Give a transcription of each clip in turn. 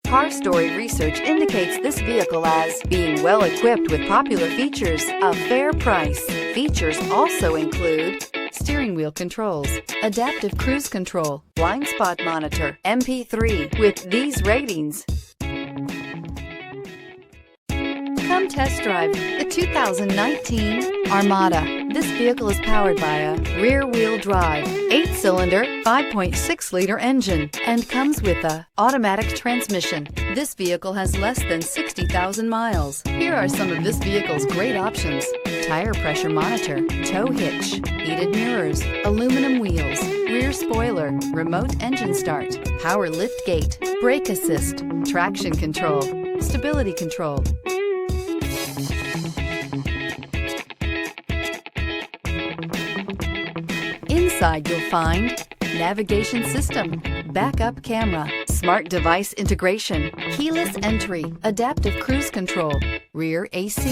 Car Story research indicates this vehicle as being well equipped with popular features, a fair price. Features also include steering wheel controls, adaptive cruise control, blind spot monitor, MP3. With these ratings, come test drive the 2019 Armada. This vehicle is powered by a rear-wheel drive, 8-cylinder, 5.6-liter engine, and comes with a automatic transmission. This vehicle has less than 60,000 miles. Here are some of this vehicle's great options: tire pressure monitor, tow hitch, heated mirrors, aluminum wheels, rear spoiler, remote engine start, power liftgate, brake assist, traction control, stability control. Inside you'll find navigation system, backup camera, smart device integration, keyless entry, adaptive cruise control, rear AC,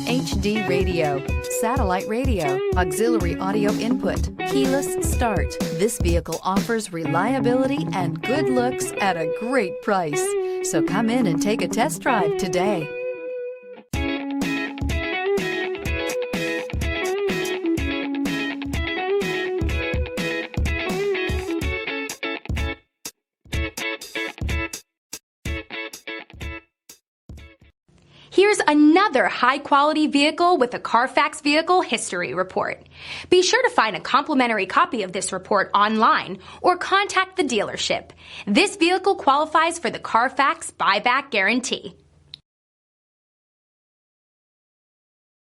HD radio, satellite radio, auxiliary audio input, keyless start. This vehicle offers reliability and good looks at a great price. So come in and take a test drive today. Here's another high-quality vehicle with a CARFAX Vehicle History Report. Be sure to find a complimentary copy of this report online or contact the dealership. This vehicle qualifies for the CARFAX Buyback Guarantee.